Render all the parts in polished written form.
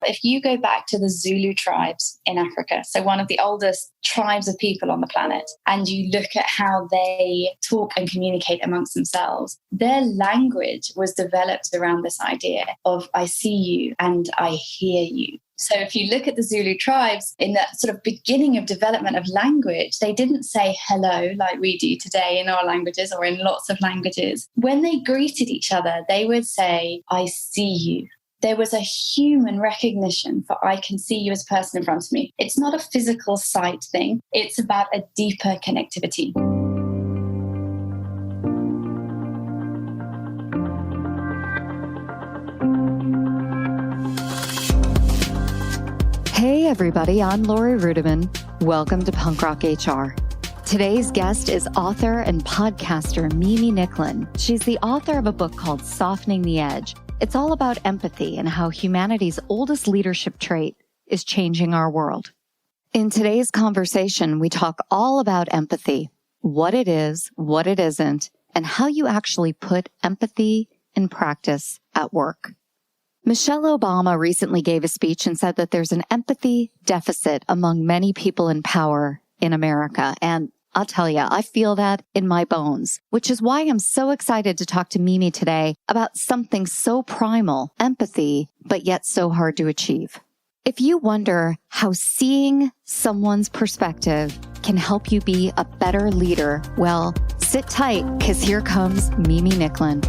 If you go back to the Zulu tribes in Africa, so one of the oldest tribes of people on the planet, and you look at how they talk and communicate amongst themselves, their language was developed around this idea of I see you and I hear you. So if you look at the Zulu tribes, in that sort of beginning of development of language, they didn't say hello like we do today in our languages or in lots of languages. When they greeted each other, they would say, I see you. There was a human recognition for I can see you as a person in front of me. It's not a physical sight thing. It's about a deeper connectivity. Hey everybody, I'm Lori Rudiman. Welcome to Punk Rock HR. Today's guest is author and podcaster Mimi Nicklin. She's the author of a book called Softening the Edge. It's all about empathy and how humanity's oldest leadership trait is changing our world. In today's conversation, we talk all about empathy, what it is, what it isn't, and how you actually put empathy in practice at work. Michelle Obama recently gave a speech and said that there's an empathy deficit among many people in power in America. And I'll tell you, I feel that in my bones, which is why I'm so excited to talk to Mimi today about something so primal, empathy, but yet so hard to achieve. If you wonder how seeing someone's perspective can help you be a better leader, well, sit tight, because here comes Mimi Nicklin.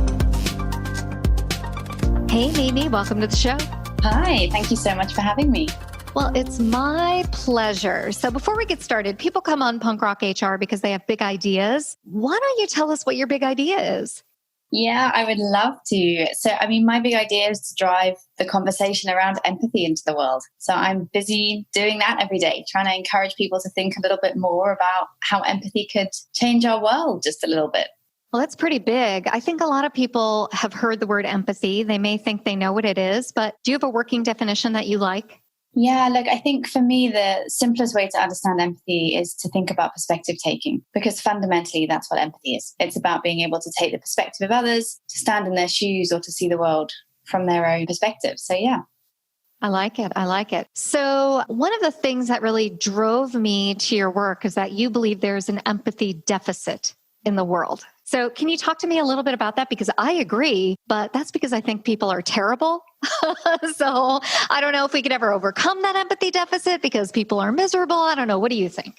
Hey, Mimi, welcome to the show. Hi, thank you so much for having me. Well, it's my pleasure. So before we get started, people come on Punk Rock HR because they have big ideas. Why don't you tell us what your big idea is? Yeah, I would love to. So, my big idea is to drive the conversation around empathy into the world. So I'm busy doing that every day, trying to encourage people to think a little bit more about how empathy could change our world just a little bit. Well, that's pretty big. I think a lot of people have heard the word empathy. They may think they know what it is, but do you have a working definition that you like? Yeah, look, I think for me, the simplest way to understand empathy is to think about perspective taking, because fundamentally that's what empathy is. It's about being able to take the perspective of others, to stand in their shoes, or to see the world from their own perspective. So yeah. I like it. I like it. So one of the things that really drove me to your work is that you believe there's an empathy deficit in the world. So can you talk to me a little bit about that? Because I agree, but that's because I think people are terrible. So I don't know if we could ever overcome that empathy deficit because people are miserable. I don't know. What do you think?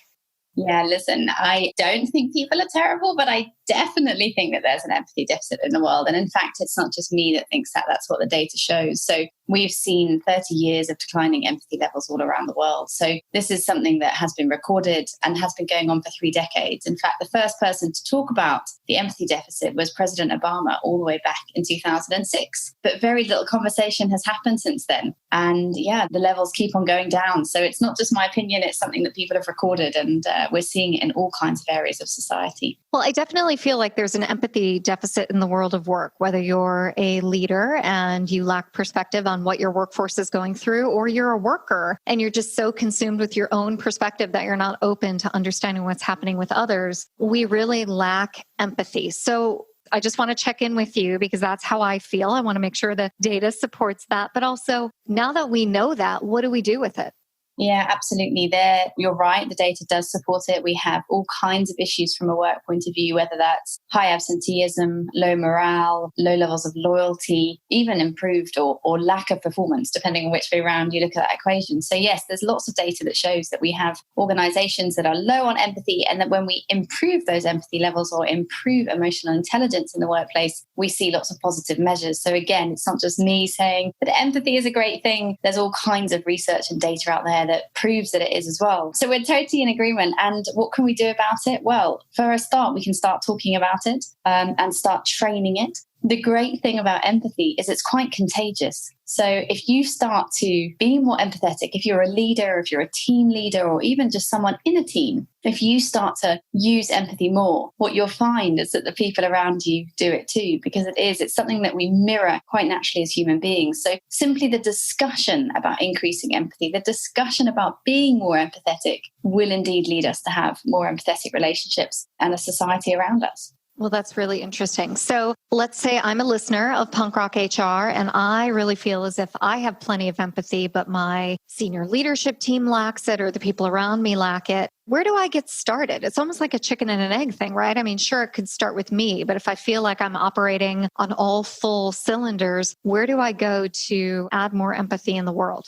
Yeah, listen, I don't think people are terrible, but I definitely think that there's an empathy deficit in the world. And in fact, it's not just me that thinks that. That's what the data shows. So we've seen 30 years of declining empathy levels all around the world. So this is something that has been recorded and has been going on for 3 decades. In fact, the first person to talk about the empathy deficit was President Obama all the way back in 2006. But very little conversation has happened since then. And yeah, the levels keep on going down. So it's not just my opinion, it's something that people have recorded, and we're seeing it in all kinds of areas of society. Well, I definitely feel like there's an empathy deficit in the world of work, whether you're a leader and you lack perspective on what your workforce is going through, or you're a worker and you're just so consumed with your own perspective that you're not open to understanding what's happening with others. We really lack empathy. So I just want to check in with you because that's how I feel. I want to make sure the data supports that. But also, now that we know that, what do we do with it? Yeah, absolutely. You're right. The data does support it. We have all kinds of issues from a work point of view, whether that's high absenteeism, low morale, low levels of loyalty, even improved or lack of performance, depending on which way around you look at that equation. So yes, there's lots of data that shows that we have organizations that are low on empathy, and that when we improve those empathy levels or improve emotional intelligence in the workplace, we see lots of positive measures. So again, it's not just me saying that empathy is a great thing. There's all kinds of research and data out there that proves that it is as well. So we're totally in agreement. And what can we do about it? Well, for a start, we can start talking about it and start training it. The great thing about empathy is it's quite contagious. So if you start to be more empathetic, if you're a leader, if you're a team leader, or even just someone in a team, if you start to use empathy more, what you'll find is that the people around you do it too, because it's something that we mirror quite naturally as human beings. So simply the discussion about increasing empathy, the discussion about being more empathetic will indeed lead us to have more empathetic relationships and a society around us. Well, that's really interesting. So let's say I'm a listener of Punk Rock HR and I really feel as if I have plenty of empathy, but my senior leadership team lacks it or the people around me lack it. Where do I get started? It's almost like a chicken and an egg thing, right? I mean, sure, it could start with me, but if I feel like I'm operating on all full cylinders, where do I go to add more empathy in the world?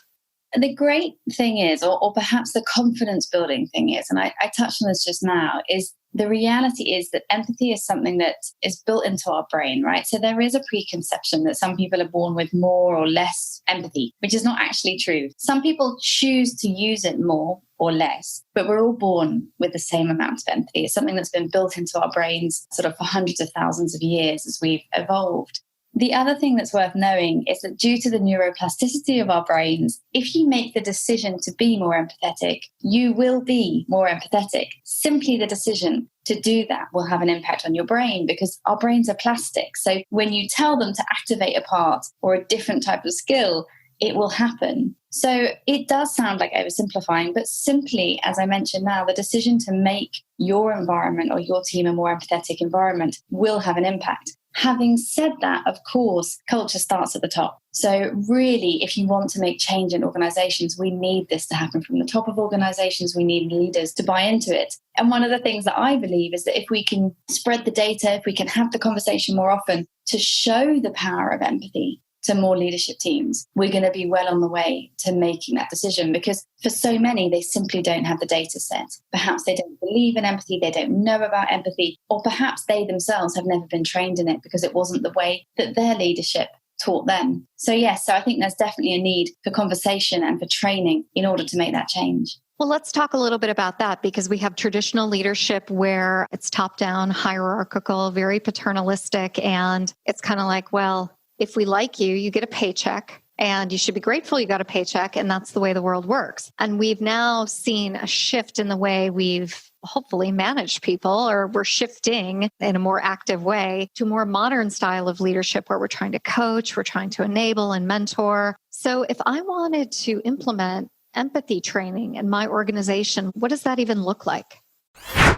The great thing is, or perhaps the confidence building thing is, and I touched on this just now, is the reality is that empathy is something that is built into our brain, right? So there is a preconception that some people are born with more or less empathy, which is not actually true. Some people choose to use it more or less, but we're all born with the same amount of empathy. It's something that's been built into our brains sort of for hundreds of thousands of years as we've evolved. The other thing that's worth knowing is that due to the neuroplasticity of our brains, if you make the decision to be more empathetic, you will be more empathetic. Simply the decision to do that will have an impact on your brain because our brains are plastic. So when you tell them to activate a part or a different type of skill, it will happen. So it does sound like oversimplifying, but simply, as I mentioned now, the decision to make your environment or your team a more empathetic environment will have an impact. Having said that, of course, culture starts at the top. So really, if you want to make change in organizations, we need this to happen from the top of organizations. We need leaders to buy into it. And one of the things that I believe is that if we can spread the data, if we can have the conversation more often to show the power of empathy to more leadership teams, we're going to be well on the way to making that decision because for so many, they simply don't have the data set. Perhaps they don't believe in empathy, they don't know about empathy, or perhaps they themselves have never been trained in it because it wasn't the way that their leadership taught them. So yes, so I think there's definitely a need for conversation and for training in order to make that change. Well, let's talk a little bit about that because we have traditional leadership where it's top-down, hierarchical, very paternalistic, and it's kind of like, well, if we like you, you get a paycheck and you should be grateful you got a paycheck. And that's the way the world works. And we've now seen a shift in the way we've hopefully managed people, or we're shifting in a more active way to a more modern style of leadership where we're trying to coach, we're trying to enable and mentor. So if I wanted to implement empathy training in my organization, what does that even look like?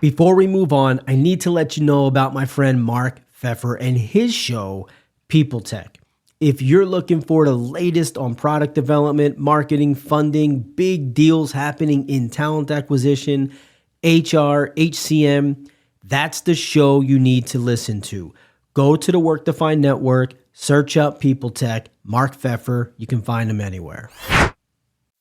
Before we move on, I need to let you know about my friend Mark Pfeffer and his show, People Tech. If you're looking for the latest on product development, marketing, funding, big deals happening in talent acquisition, HR, HCM, that's the show you need to listen to. Go to the Work Defined Network, search up People Tech, Mark Pfeffer. You can find him anywhere.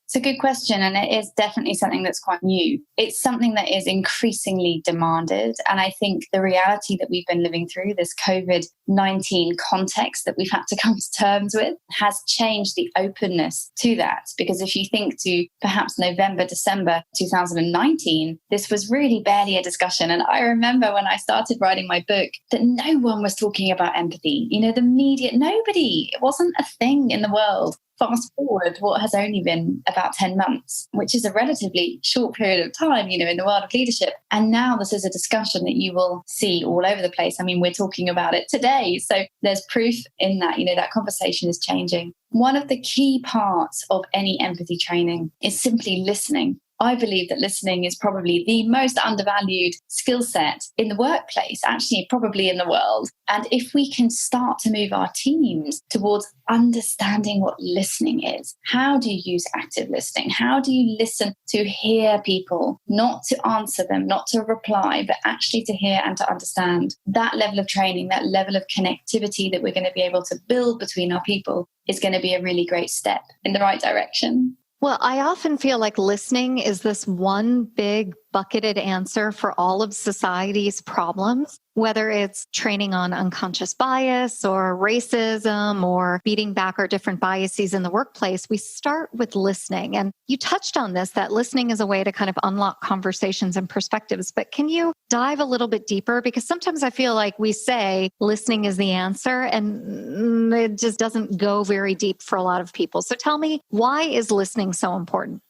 It's a good question, and it is definitely something that's quite new. It's something that is increasingly demanded, and I think the reality that we've been living through, this COVID-19 context that we've had to come to terms with, has changed the openness to that. Because if you think to perhaps November, December 2019, this was really barely a discussion. And I remember when I started writing my book that no one was talking about empathy. You know, the media, nobody, it wasn't a thing in the world. Fast forward what has only been about 10 months, which is a relatively short period of time, you know, in the world of leadership. And now this is a discussion that you will see all over the place. I mean, we're talking about it today. So there's proof in that, you know, that conversation is changing. One of the key parts of any empathy training is simply listening. I believe that listening is probably the most undervalued skill set in the workplace, actually probably in the world. And if we can start to move our teams towards understanding what listening is, how do you use active listening? How do you listen to hear people, not to answer them, not to reply, but actually to hear and to understand? That level of training, that level of connectivity that we're going to be able to build between our people is going to be a really great step in the right direction. Well, I often feel like listening is this one big bucketed answer for all of society's problems, whether it's training on unconscious bias or racism or beating back our different biases in the workplace. We start with listening. And you touched on this, that listening is a way to kind of unlock conversations and perspectives. But can you dive a little bit deeper? Because sometimes I feel like we say listening is the answer and it just doesn't go very deep for a lot of people. So tell me, why is listening so important?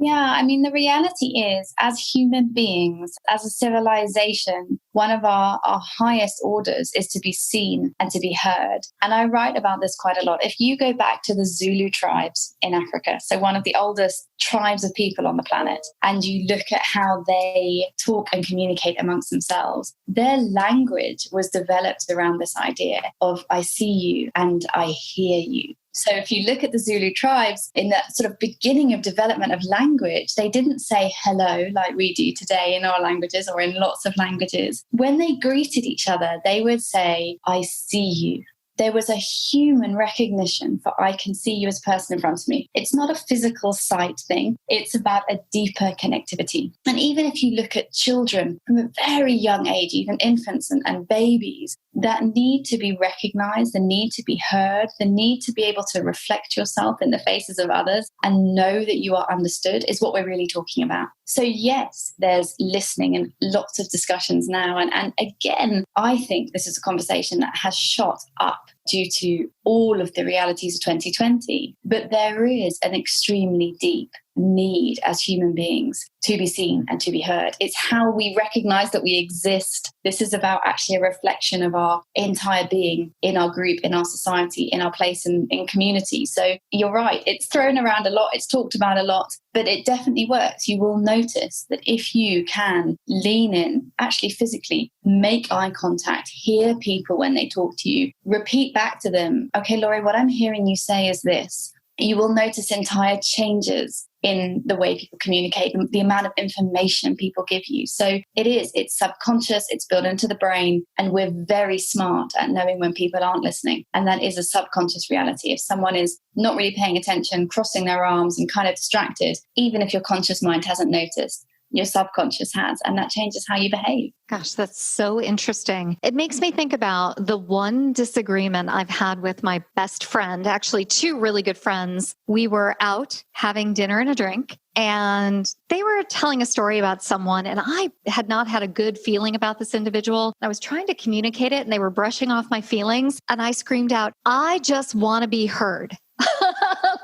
Yeah, I mean, the reality is, as human beings, as a civilization, one of our highest orders is to be seen and to be heard. And I write about this quite a lot. If you go back to the Zulu tribes in Africa, so one of the oldest tribes of people on the planet, and you look at how they talk and communicate amongst themselves, their language was developed around this idea of I see you and I hear you. So if you look at the Zulu tribes in that sort of beginning of development of language, they didn't say hello like we do today in our languages or in lots of languages. When they greeted each other, they would say, I see you. There was a human recognition for I can see you as a person in front of me. It's not a physical sight thing. It's about a deeper connectivity. And even if you look at children from a very young age, even infants and babies, that need to be recognized, the need to be heard, the need to be able to reflect yourself in the faces of others and know that you are understood is what we're really talking about. So yes, there's listening and lots of discussions now. And again, I think this is a conversation that has shot up due to all of the realities of 2020. But there is an extremely deep need as human beings to be seen and to be heard. It's how we recognize that we exist. This is about actually a reflection of our entire being in our group, in our society, in our place in community. So you're right. It's thrown around a lot. It's talked about a lot, but it definitely works. You will notice that if you can lean in, actually physically make eye contact, hear people when they talk to you, repeat back to them, okay, Laurie, what I'm hearing you say is this. You will notice entire changes in the way people communicate, the amount of information people give you. So it's subconscious, it's built into the brain, and we're very smart at knowing when people aren't listening. And that is a subconscious reality. If someone is not really paying attention, crossing their arms and kind of distracted, even if your conscious mind hasn't noticed, your subconscious has, and that changes how you behave. Gosh, that's so interesting. It makes me think about the one disagreement I've had with my best friend, actually two really good friends. We were out having dinner and a drink, and they were telling a story about someone, and I had not had a good feeling about this individual. I was trying to communicate it, and they were brushing off my feelings, and I screamed out, I just want to be heard.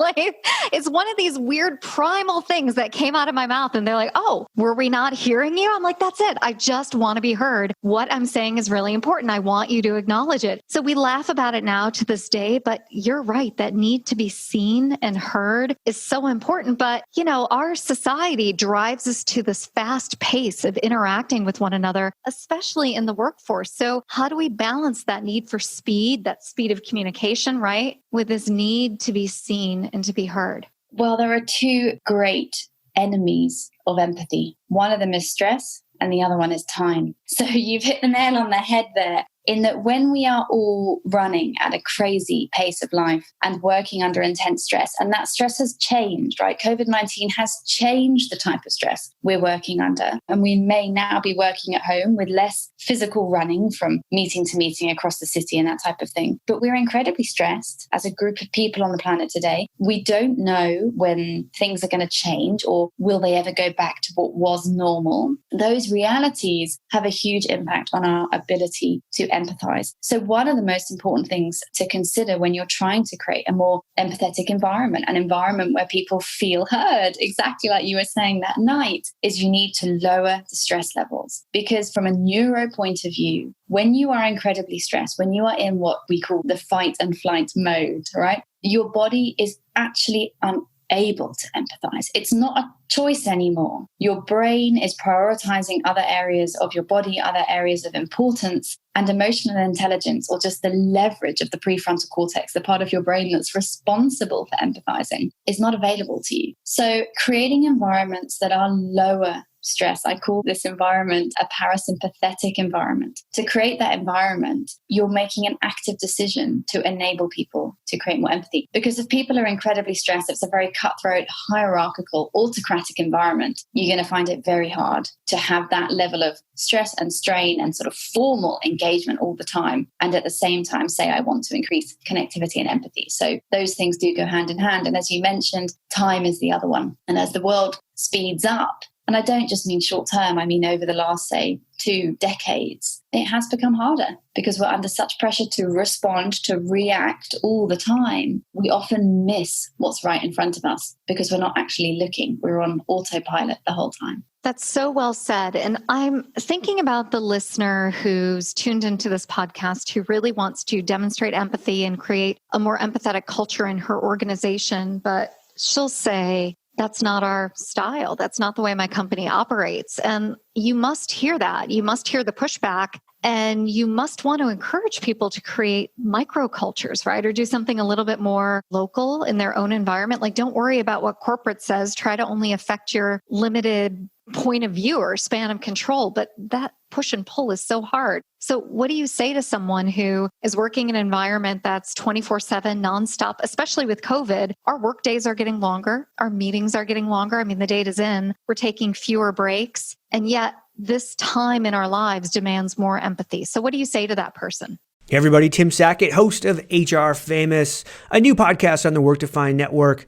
Like, it's one of these weird primal things that came out of my mouth. And they're like, oh, were we not hearing you? I'm like, that's it. I just want to be heard. What I'm saying is really important. I want you to acknowledge it. So we laugh about it now to this day, but you're right. That need to be seen and heard is so important. But, you know, our society drives us to this fast pace of interacting with one another, especially in the workforce. So how do we balance that need for speed, that speed of communication, right, with this need to be seen and to be heard? Well, there are two great enemies of empathy. One of them is stress and the other one is time. So you've hit the nail on the head there, in that when we are all running at a crazy pace of life and working under intense stress, and that stress has changed, right? COVID-19 has changed the type of stress we're working under. And we may now be working at home with less physical running from meeting to meeting across the city and that type of thing. But we're incredibly stressed as a group of people on the planet today. We don't know when things are going to change, or will they ever go back to what was normal. Those realities have a huge impact on our ability to empathize. So one of the most important things to consider when you're trying to create a more empathetic environment, an environment where people feel heard, exactly like you were saying that night, is you need to lower the stress levels. Because from a neuro point of view, when you are incredibly stressed, when you are in what we call the fight and flight mode, right, your body is actually unable to empathize. It's not a choice anymore. Your brain is prioritizing other areas of your body, other areas of importance, and emotional intelligence, or just the leverage of the prefrontal cortex, the part of your brain that's responsible for empathizing, is not available to you. So creating environments that are lower stress, I call this environment a parasympathetic environment. To create that environment, you're making an active decision to enable people to create more empathy. Because if people are incredibly stressed, it's a very cutthroat, hierarchical, autocratic environment. You're going to find it very hard to have that level of stress and strain and sort of formal engagement all the time, and at the same time say, I want to increase connectivity and empathy. So those things do go hand in hand. And as you mentioned, time is the other one. And as the world speeds up, And I don't just mean short term, I mean over the last, say, 2 decades, it has become harder because we're under such pressure to respond, to react all the time. We often miss what's right in front of us because we're not actually looking. We're on autopilot the whole time. That's so well said. And I'm thinking about the listener who's tuned into this podcast who really wants to demonstrate empathy and create a more empathetic culture in her organization. But she'll say, that's not our style. That's not the way my company operates. And you must hear that. You must hear the pushback. And you must want to encourage people to create microcultures, right? Or do something a little bit more local in their own environment. Like, don't worry about what corporate says. Try to only affect your limited point of view or span of control. But that push and pull is so hard. So what do you say to someone who is working in an environment that's 24/7 nonstop, especially with COVID? Our work days are getting longer. Our meetings are getting longer. I mean, the data's in. We're taking fewer breaks. And yet this time in our lives demands more empathy. So what do you say to that person? Hey everybody, Tim Sackett, host of HR Famous, a new podcast on the Work Defined Network.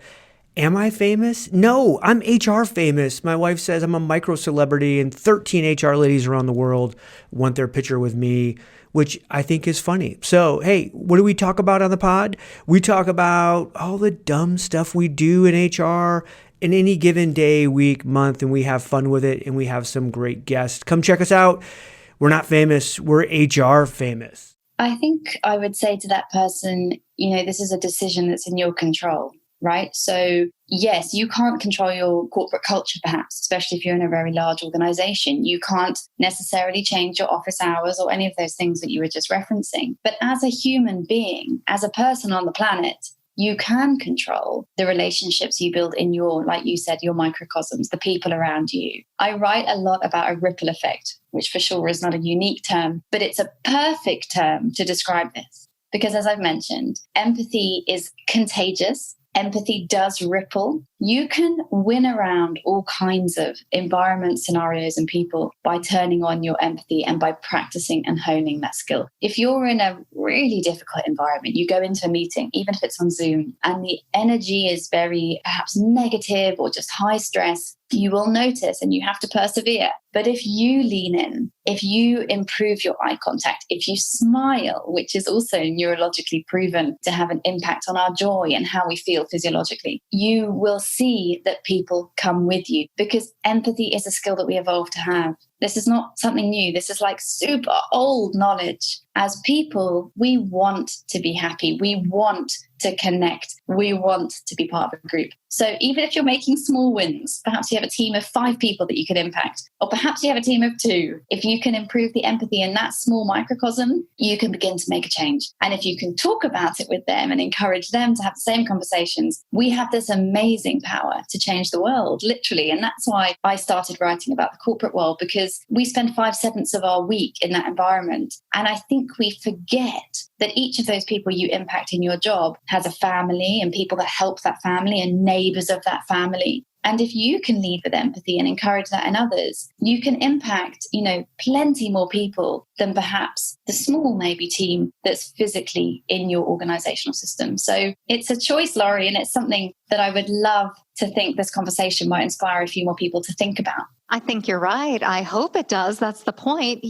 Am I famous? No, I'm HR famous. My wife says I'm a micro celebrity and 13 HR ladies around the world want their picture with me, which I think is funny. So, hey, what do we talk about on the pod? We talk about all the dumb stuff we do in HR in any given day, week, month, and we have fun with it, and we have some great guests. Come check us out. We're not famous. We're HR famous. I think I would say to that person, this is a decision that's in your control, right? So yes, you can't control your corporate culture, perhaps, especially if you're in a very large organization. You can't necessarily change your office hours or any of those things that you were just referencing. But as a human being, as a person on the planet, you can control the relationships you build in your, like you said, your microcosms, the people around you. I write a lot about a ripple effect, which for sure is not a unique term, but it's a perfect term to describe this. Because as I've mentioned, empathy is contagious. Empathy does ripple. You can win around all kinds of environment scenarios and people by turning on your empathy and by practicing and honing that skill. If you're in a really difficult environment, you go into a meeting, even if it's on Zoom, and the energy is very perhaps negative or just high stress, you will notice and you have to persevere. But if you lean in, if you improve your eye contact, if you smile, which is also neurologically proven to have an impact on our joy and how we feel physiologically, you will see that people come with you because empathy is a skill that we evolved to have. This is not something new. This is like super old knowledge. As people, we want to be happy. We want to connect. We want to be part of a group. So even if you're making small wins, perhaps you have a team of 5 people that you can impact, or perhaps you have a team of 2. If you can improve the empathy in that small microcosm, you can begin to make a change. And if you can talk about it with them and encourage them to have the same conversations, we have this amazing power to change the world, literally. And that's why I started writing about the corporate world, because we spend 5/7 of our week in that environment. And I think we forget that each of those people you impact in your job has a family and people that help that family and neighbors of that family. And if you can lead with empathy and encourage that in others, you can impact, plenty more people than perhaps the small maybe team that's physically in your organizational system. So it's a choice, Laurie, and it's something that I would love to think this conversation might inspire a few more people to think about. I think you're right. I hope it does. That's the point.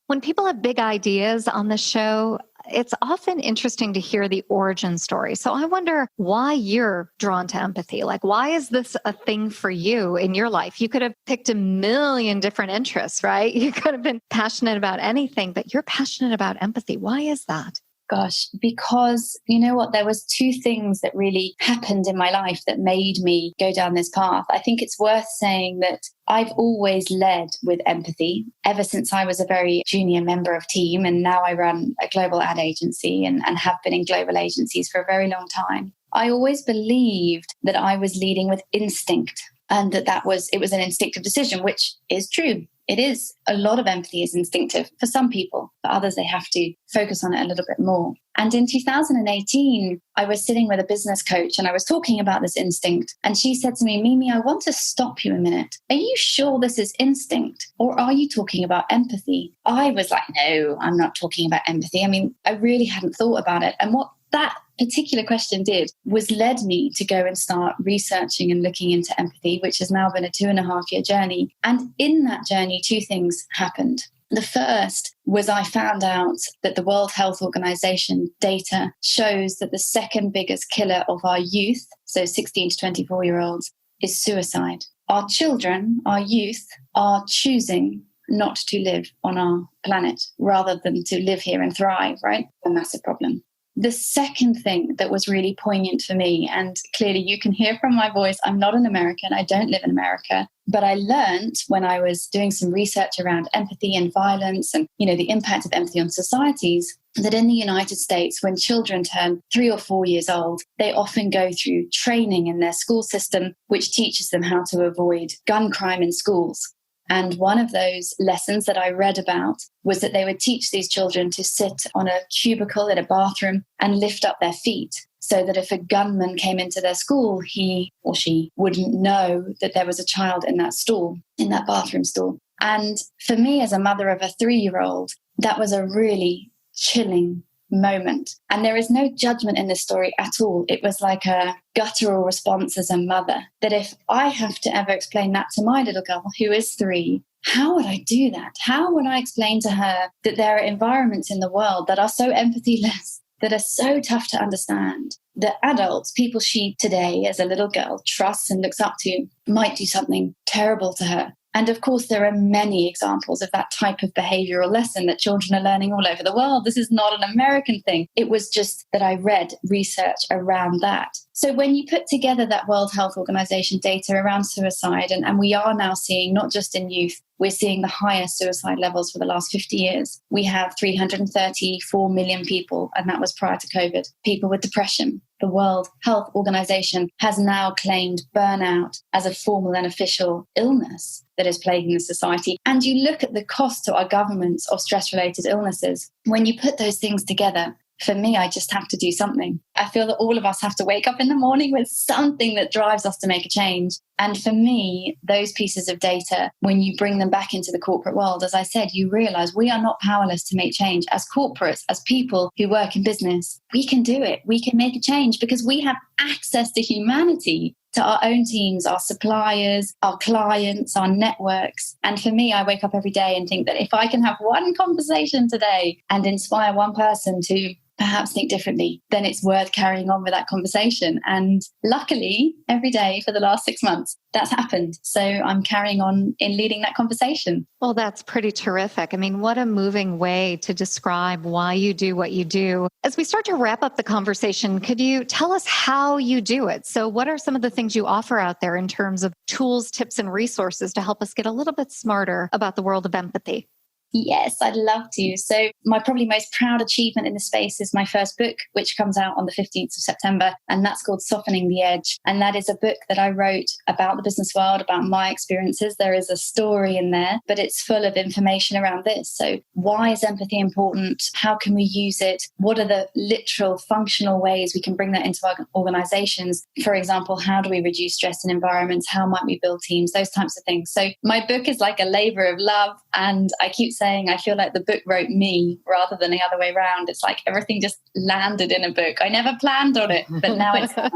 When people have big ideas on the show, it's often interesting to hear the origin story. So I wonder why you're drawn to empathy. Like, why is this a thing for you in your life? You could have picked a million different interests, right? You could have been passionate about anything, but you're passionate about empathy. Why is that? Gosh, because you know what? There was 2 things that really happened in my life that made me go down this path. I think it's worth saying that I've always led with empathy ever since I was a very junior member of team. And now I run a global ad agency and have been in global agencies for a very long time. I always believed that I was leading with instinct and it was an instinctive decision, which is true. It is. A lot of empathy is instinctive for some people. For others, they have to focus on it a little bit more. And in 2018, I was sitting with a business coach and I was talking about this instinct. And she said to me, Mimi, I want to stop you a minute. Are you sure this is instinct? Or are you talking about empathy? I was like, no, I'm not talking about empathy. I mean, I really hadn't thought about it. And what that particular question did was led me to go and start researching and looking into empathy, which has now been a 2.5-year journey. And in that journey, 2 things happened. The first was I found out that the World Health Organization data shows that the second biggest killer of our youth, so 16 to 24-year-olds, is suicide. Our children, our youth, are choosing not to live on our planet rather than to live here and thrive, right? A massive problem. The second thing that was really poignant for me, and clearly you can hear from my voice, I'm not an American, I don't live in America, but I learned when I was doing some research around empathy and violence and, the impact of empathy on societies, that in the United States, when children turn 3 or 4 years old, they often go through training in their school system, which teaches them how to avoid gun crime in schools. And one of those lessons that I read about was that they would teach these children to sit on a cubicle in a bathroom and lift up their feet so that if a gunman came into their school, he or she wouldn't know that there was a child in that stall, in that bathroom stall. And for me, as a mother of a 3-year-old, that was a really chilling moment. And there is no judgment in this story at all. It was like a guttural response as a mother, that if I have to ever explain that to my little girl who is 3, how would I do that? How would I explain to her that there are environments in the world that are so empathyless, that are so tough to understand, that adults, people she today as a little girl trusts and looks up to, might do something terrible to her? And of course, there are many examples of that type of behavioral lesson that children are learning all over the world. This is not an American thing. It was just that I read research around that. So when you put together that World Health Organization data around suicide, and we are now seeing, not just in youth, we're seeing the highest suicide levels for the last 50 years. We have 334 million people, and that was prior to COVID, people with depression. The World Health Organization has now claimed burnout as a formal and official illness that is plaguing the society. And you look at the cost to our governments of stress-related illnesses. When you put those things together, for me, I just have to do something. I feel that all of us have to wake up in the morning with something that drives us to make a change. And for me, those pieces of data, when you bring them back into the corporate world, as I said, you realize we are not powerless to make change. As corporates, as people who work in business, we can do it. We can make a change because we have access to humanity, to our own teams, our suppliers, our clients, our networks. And for me, I wake up every day and think that if I can have one conversation today and inspire one person to perhaps think differently, then it's worth carrying on with that conversation. And luckily, every day for the last 6 months, that's happened. So I'm carrying on in leading that conversation. Well, that's pretty terrific. I mean, what a moving way to describe why you do what you do. As we start to wrap up the conversation, could you tell us how you do it? So what are some of the things you offer out there in terms of tools, tips, and resources to help us get a little bit smarter about the world of empathy? Yes, I'd love to. So my probably most proud achievement in the space is my first book, which comes out on the 15th of September, and that's called Softening the Edge. And that is a book that I wrote about the business world, about my experiences. There is a story in there, but it's full of information around this. So why is empathy important? How can we use it? What are the literal functional ways we can bring that into our organizations? For example, how do we reduce stress in environments? How might we build teams? Those types of things. So my book is like a labor of love, and I keep saying I feel like the book wrote me rather than the other way around. It's like everything just landed in a book. I never planned on it, but now it's I'm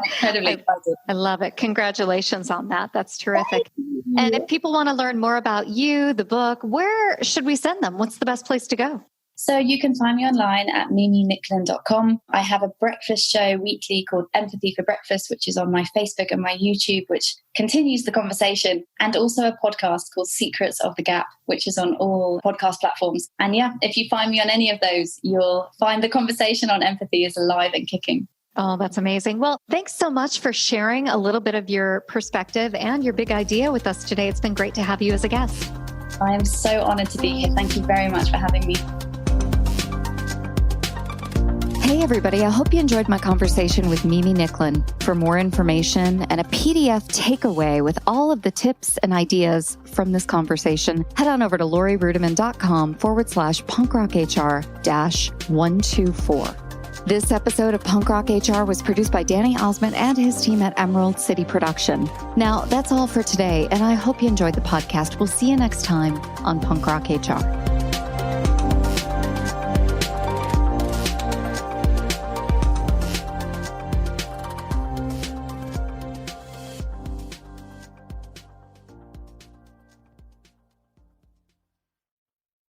incredibly excited. I love it. Congratulations on that. That's terrific. And if people want to learn more about you, the book, where should we send them? What's the best place to go? So you can find me online at miminicklin.com. I have a breakfast show weekly called Empathy for Breakfast, which is on my Facebook and my YouTube, which continues the conversation, and also a podcast called Secrets of the Gap, which is on all podcast platforms. And yeah, if you find me on any of those, you'll find the conversation on empathy is alive and kicking. Oh, that's amazing. Well, thanks so much for sharing a little bit of your perspective and your big idea with us today. It's been great to have you as a guest. I am so honored to be here. Thank you very much for having me. Hey, everybody. I hope you enjoyed my conversation with Mimi Nicklin. For more information and a PDF takeaway with all of the tips and ideas from this conversation, head on over to lorirudiman.com/punkrochr-124. This episode of Punk Rock HR was produced by Danny Osmond and his team at Emerald City Production. Now, that's all for today, and I hope you enjoyed the podcast. We'll see you next time on Punk Rock HR.